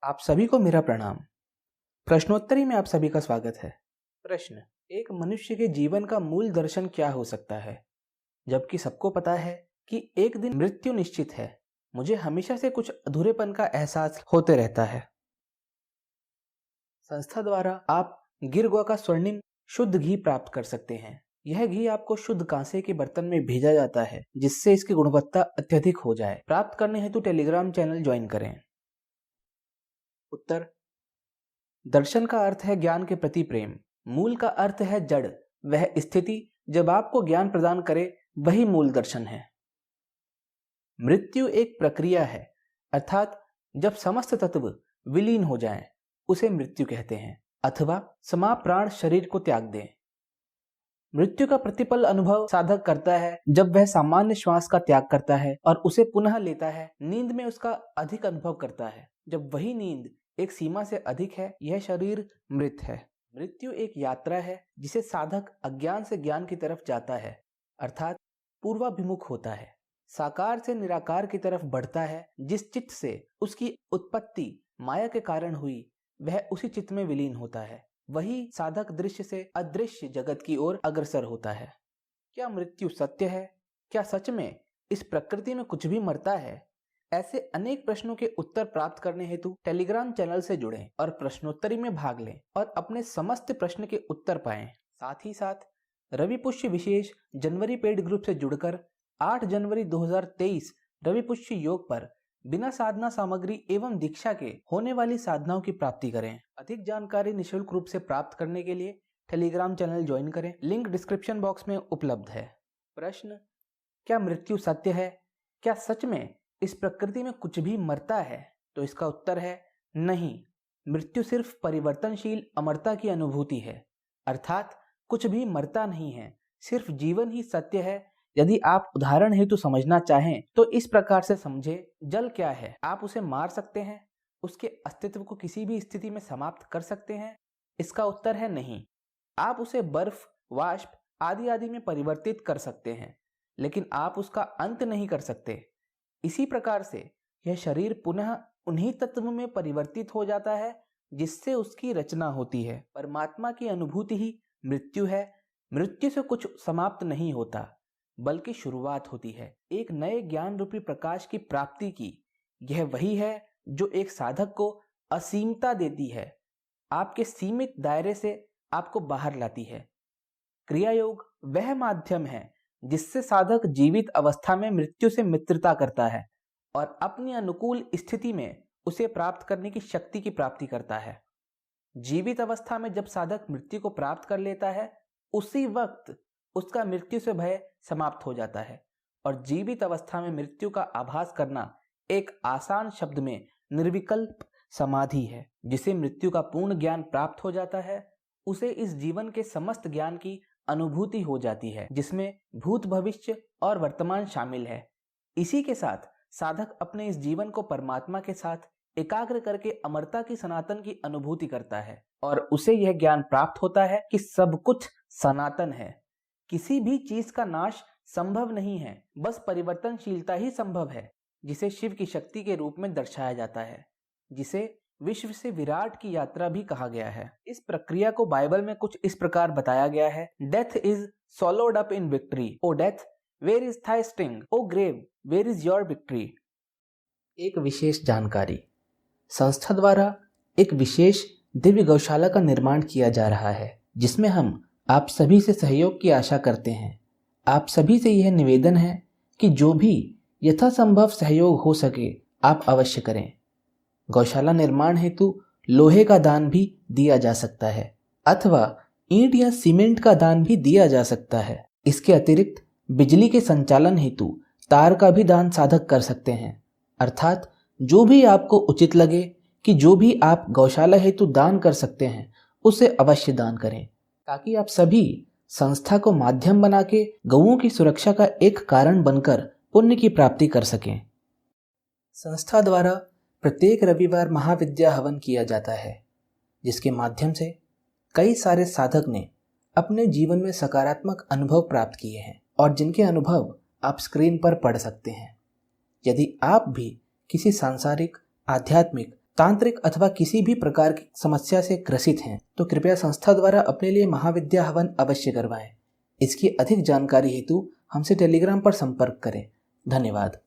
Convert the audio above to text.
आप सभी को मेरा प्रणाम। प्रश्नोत्तरी में आप सभी का स्वागत है। प्रश्न, एक मनुष्य के जीवन का मूल दर्शन क्या हो सकता है? जबकि सबको पता है कि एक दिन मृत्यु निश्चित है, मुझे हमेशा से कुछ अधूरेपन का एहसास होते रहता है। संस्था द्वारा आप गिरगांव का स्वर्णिम शुद्ध घी प्राप्त कर सकते हैं। यह घी आपको शुद्ध कांसे के बर्तन में भेजा जाता है, जिससे इसकी गुणवत्ता अत्यधिक हो जाए। प्राप्त करने हेतु टेलीग्राम चैनल ज्वाइन करें। उत्तर, दर्शन का अर्थ है ज्ञान के प्रति प्रेम। मूल का अर्थ है जड़, वह स्थिति जब आपको ज्ञान प्रदान करे, वही मूल दर्शन है। मृत्यु एक प्रक्रिया है, अर्थात जब समस्त तत्व विलीन हो जाएं, उसे मृत्यु कहते हैं, अथवा समाप्राण शरीर को त्याग दें। मृत्यु का प्रतिपल अनुभव साधक करता है जब वह सामान्य श्वास का त्याग करता है और उसे पुनः लेता है। नींद में उसका अधिक अनुभव करता है। जब वही नींद एक सीमा से अधिक है, यह शरीर मृत है। मृत्यु एक यात्रा है जिसे साधक अज्ञान से ज्ञान की तरफ जाता है, अर्थात पूर्वाभिमुख होता है। साकार से निराकार की तरफ बढ़ता है। जिस चित्त से उसकी उत्पत्ति माया के कारण हुई, वह उसी चित्त में विलीन होता है। वही साधक दृश्य से अदृश्य जगत की ओर अग्रसर होता है। क्या मृत्यु सत्य है? क्या सच में इस प्रकृति में कुछ भी मरता है? ऐसे अनेक प्रश्नों के उत्तर प्राप्त करने हेतु टेलीग्राम चैनल से जुड़ें और प्रश्नोत्तरी में भाग लें और अपने समस्त प्रश्न के उत्तर पाएं। साथ ही साथ रवि पुष्य विशेष जनवरी पेड ग्रुप से जुड़कर 8 जनवरी 2023 रवि पुष्य योग पर बिना साधना सामग्री एवं दीक्षा के होने वाली साधनाओं की प्राप्ति करें। अधिक जानकारी निःशुल्क रूप से प्राप्त करने के लिए टेलीग्राम चैनल ज्वाइन करें। लिंक डिस्क्रिप्शन बॉक्स में उपलब्ध है। प्रश्न, क्या मृत्यु सत्य है? क्या सच में इस प्रकृति में कुछ भी मरता है? तो इसका उत्तर है नहीं। मृत्यु सिर्फ परिवर्तनशील अमरता की अनुभूति है, अर्थात कुछ भी मरता नहीं है, सिर्फ जीवन ही सत्य है। यदि आप उदाहरण हेतु समझना चाहें तो इस प्रकार से समझे, जल क्या है? आप उसे मार सकते हैं? उसके अस्तित्व को किसी भी स्थिति में समाप्त कर सकते हैं? इसका उत्तर है नहीं। आप उसे बर्फ, वाष्प आदि आदि में परिवर्तित कर सकते हैं, लेकिन आप उसका अंत नहीं कर सकते। इसी प्रकार से यह शरीर पुनः उन्हीं तत्व में परिवर्तित हो जाता है जिससे उसकी रचना होती है। परमात्मा की अनुभूति ही मृत्यु है। मृत्यु से कुछ समाप्त नहीं होता, बल्कि शुरुआत होती है एक नए ज्ञान रूपी प्रकाश की प्राप्ति की। यह वही है जो एक साधक को असीमता देती है, आपके सीमित दायरे से आपको बाहर लाती है। क्रिया योग वह माध्यम है जिससे साधक जीवित अवस्था में मृत्यु से मित्रता करता है और अपनी अनुकूल स्थिति में उसे प्राप्त करने की शक्ति की प्राप्ति करता है। जीवित अवस्था में जब साधक मृत्यु को प्राप्त कर लेता है, उसी वक्त उसका मृत्यु से भय समाप्त हो जाता है और जीवित अवस्था में मृत्यु का आभास करना एक आसान शब्द में निर्विकल्प समाधि है। जिसे मृत्यु का पूर्ण ज्ञान प्राप्त हो जाता है, उसे इस जीवन के समस्त ज्ञान की अनुभूति हो जाती है, जिसमें भूत, भविष्य और वर्तमान शामिल है। इसी के साथ साधक अपने इस जीवन को परमात्मा के साथ एकाग्र करके अमरता की सनातन की अनुभूति करता है और उसे यह ज्ञान प्राप्त होता है कि सब कुछ सनातन है। किसी भी चीज का नाश संभव नहीं है, बस परिवर्तनशीलता ही संभव है, जिसे शिव की शक्ति के रूप में दर्शाया जाता है, जिसे विश्व से विराट की यात्रा भी कहा गया है। इस प्रक्रिया को बाइबल में कुछ इस प्रकार बताया गया है: death is swallowed up in victory. O death, where is thy sting? O grave, where is your victory? एक विशेष जानकारी, संस्था द्वारा एक विशेष दिव्य गौशाला का निर्माण किया जा रहा है, जिसमें हम आप सभी से सहयोग की आशा करते हैं। आप सभी से यह निवेदन है कि जो भी यथासंभव सहयोग हो सके आप अवश्य करें। गौशाला निर्माण हेतु लोहे का दान भी दिया जा सकता है अथवा ईंट या सीमेंट का दान भी दिया जा सकता है। इसके अतिरिक्त बिजली के संचालन हेतु तार का भी दान साधक कर सकते हैं। अर्थात जो भी आपको उचित लगे कि जो भी आप गौशाला हेतु दान कर सकते हैं, उसे अवश्य दान करें, ताकि आप सभी संस्था को माध्यम बना के गौओं की सुरक्षा का एक कारण बनकर पुण्य की प्राप्ति कर सकें। संस्था द्वारा प्रत्येक रविवार महाविद्या हवन किया जाता है, जिसके माध्यम से कई सारे साधक ने अपने जीवन में सकारात्मक अनुभव प्राप्त किए हैं और जिनके अनुभव आप स्क्रीन पर पढ़ सकते हैं। यदि आप भी किसी सांसारिक, आध्यात्मिक तांत्रिक अथवा किसी भी प्रकार की समस्या से ग्रसित हैं तो कृपया संस्था द्वारा अपने लिए महाविद्या हवन अवश्य करवाएं। इसकी अधिक जानकारी हेतु हमसे टेलीग्राम पर संपर्क करें। धन्यवाद।